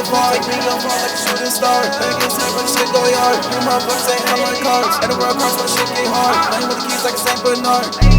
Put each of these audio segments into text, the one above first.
far. Take me on far like a shooting star. Back in time, but the shit go yard. You motherfuckers ain't have my cars. And the world cross when shit get hard. Playing with the keys like a Saint Bernard.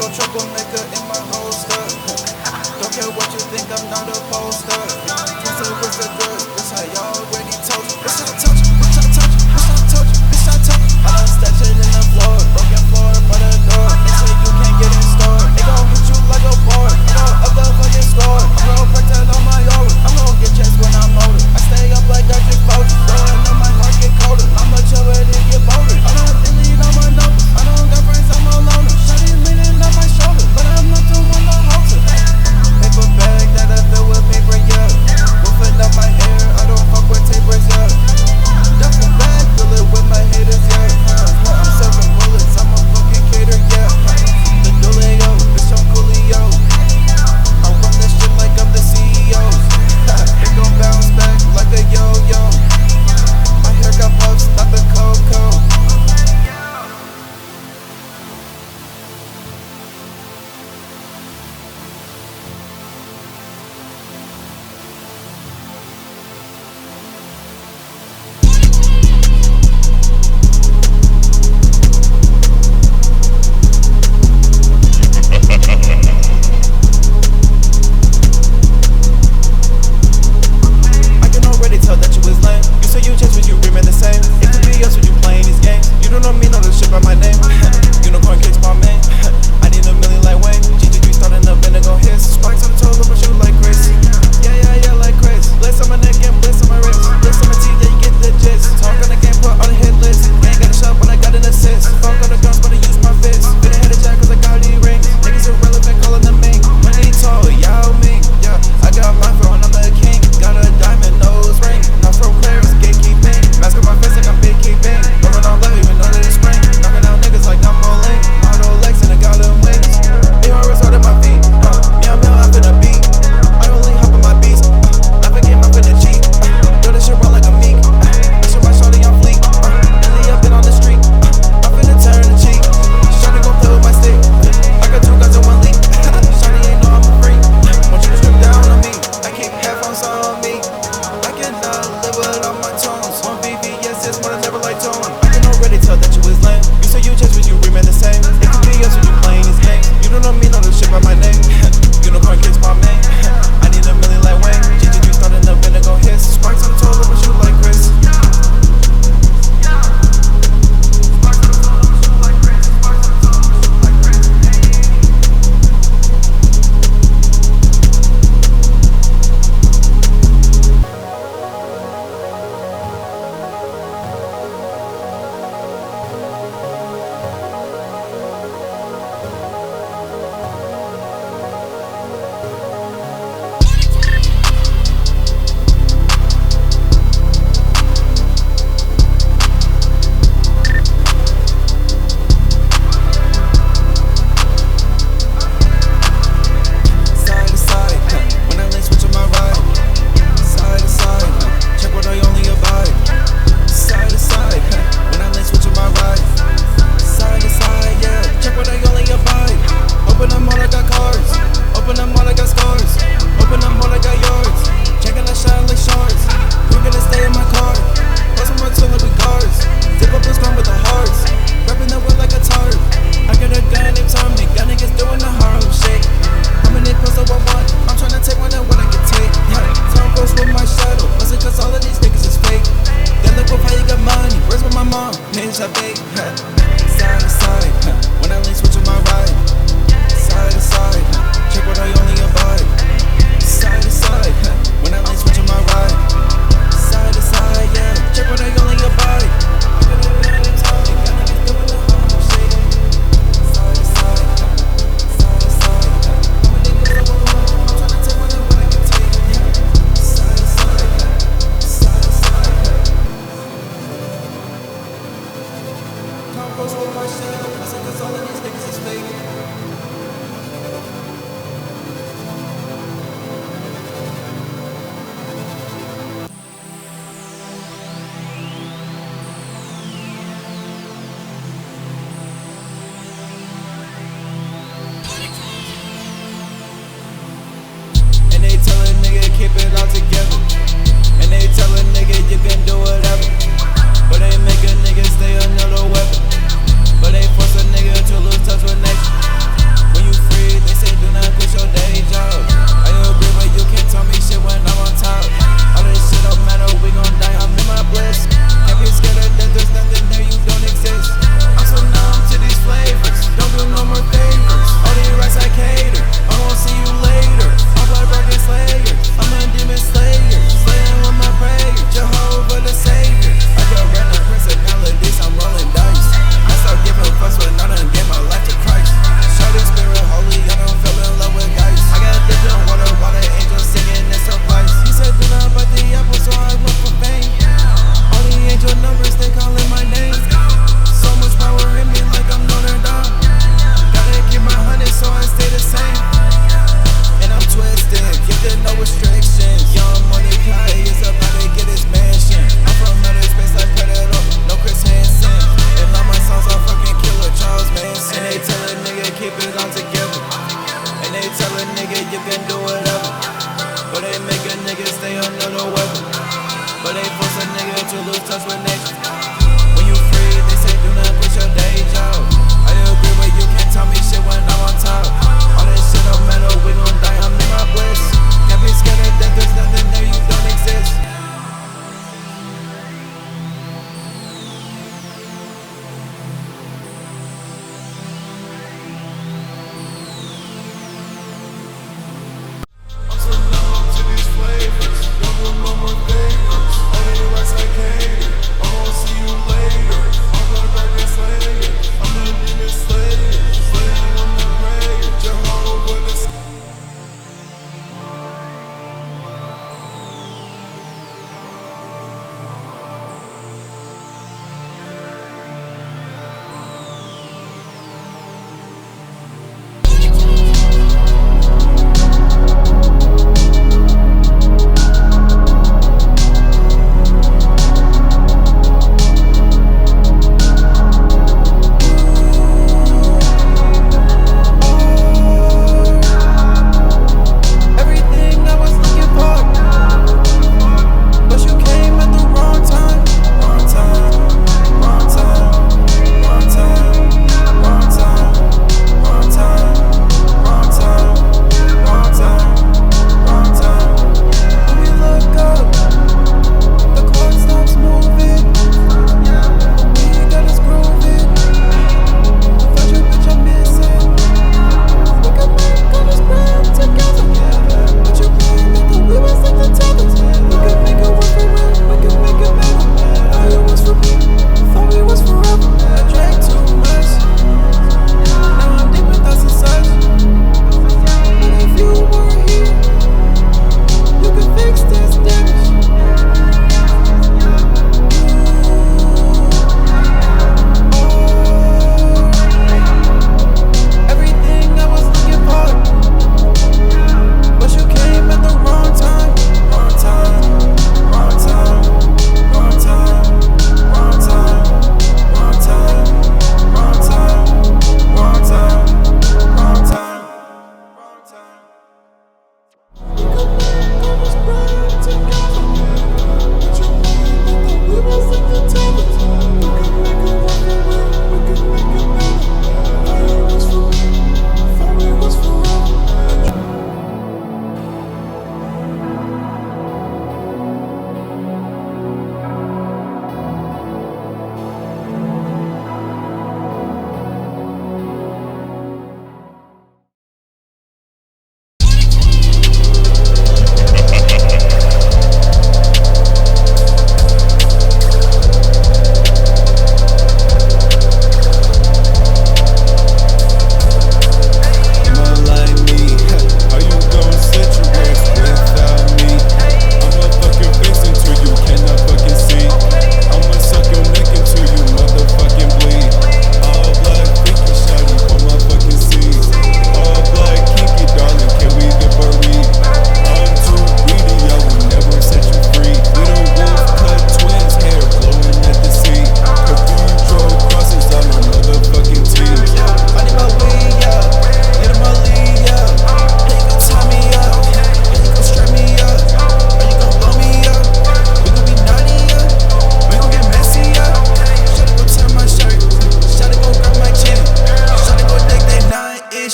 little troublemaker in my holster. Don't care what you think, I'm not a poster. Twisted with the drugs, bitch, I already told you. Bitch, I told you, bitch, I told you, bitch, I told you, bitch, I told you. I done stashed it in the floor, broken floor by the door. They say you can't get in store. They gon' hit you like a board. I'm gon' up the fucking score. I'm gon' protect all my yard. I'm gon' get checks when I'm older. I stay up like Dr. Folger. Blowing up my heart get colder. I'ma chill with it, get bolder. I don't delete all my numbers. I don't got friends, I'm a loner. Shawty leaning on my shoulder, but I'm not the one to hold her. Paper bag that I fill with paper, yeah. Woofing up my hair, I don't fuck with tapers, yeah. Duffel bag, fill it with my haters, yeah. I'm serving bullets, I'm a fucking cater, yeah. The Duleo, bitch, I'm Coolio. I run this shit like I'm the CEO. It gon' bounce back like a yo-yo. My hair got puffs, not the cocoa.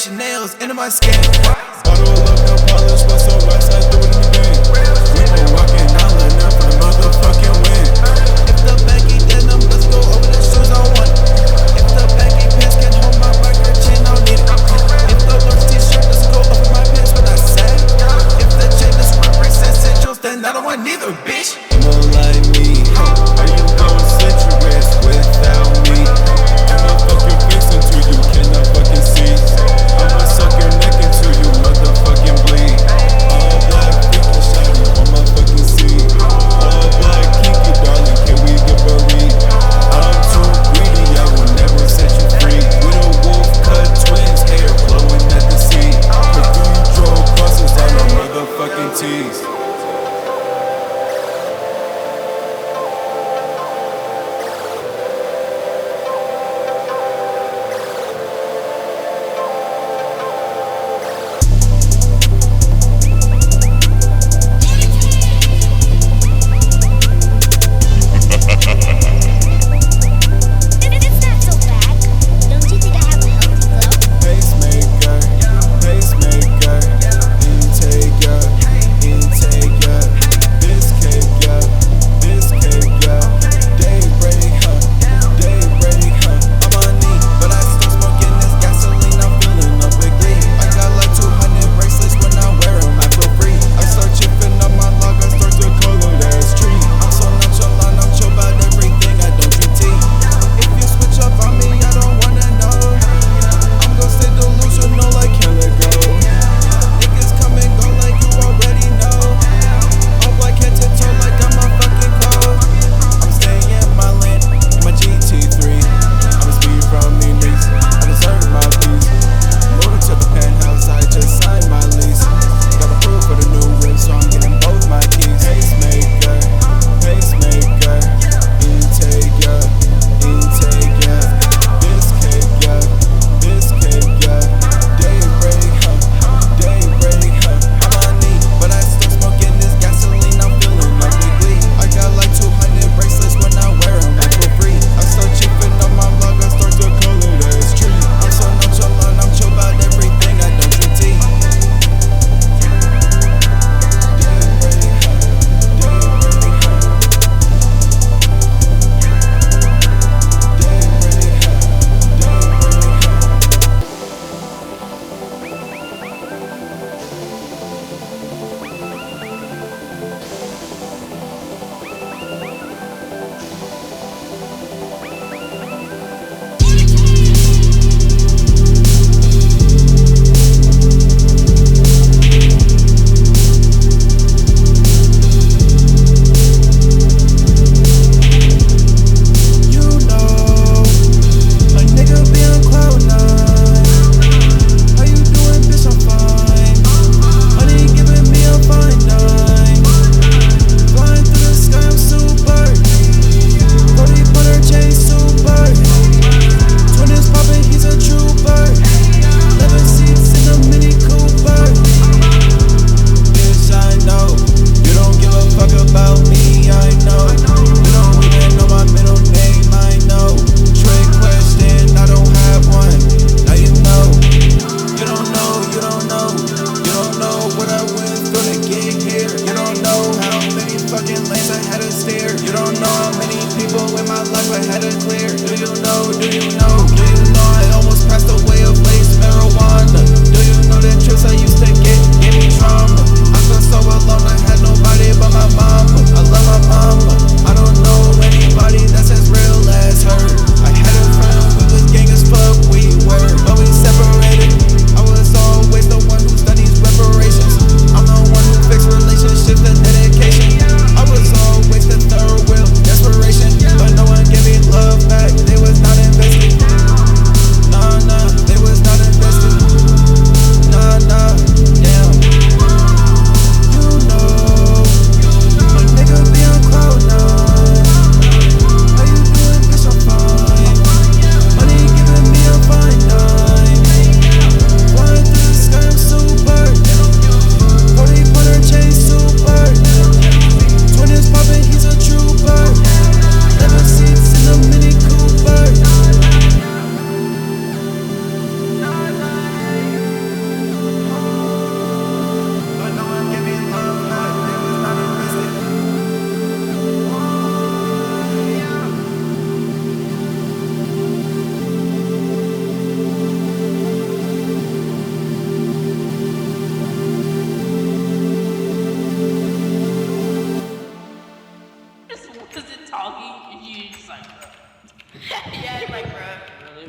Chanel's into my skin. Bottle of no polish, but so rice, I threw it in the bin. We been walking all enough for the motherfucking win. If the baggy denim doesn't go over the shoes, I want it. If the baggy pants can't hold my biker chain, I don't need it. If the orange t-shirt doesn't go over my pants when I sag. If the chain doesn't represent Central, then I don't want neither, bitch. I'ma like me, how you gon' sit your wrist without me? I'ma fuck your face until you cannot fucking see. I'ma suck your neck until you motherfucking bleed. All black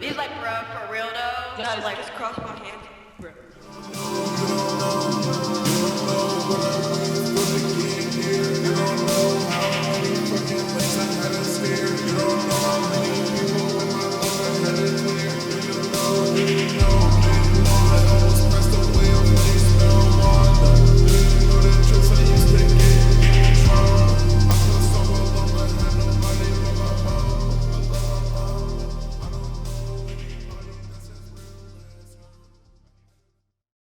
He's like, bro, for real though. Guys, like, just cross my hands. Bro. You don't know what I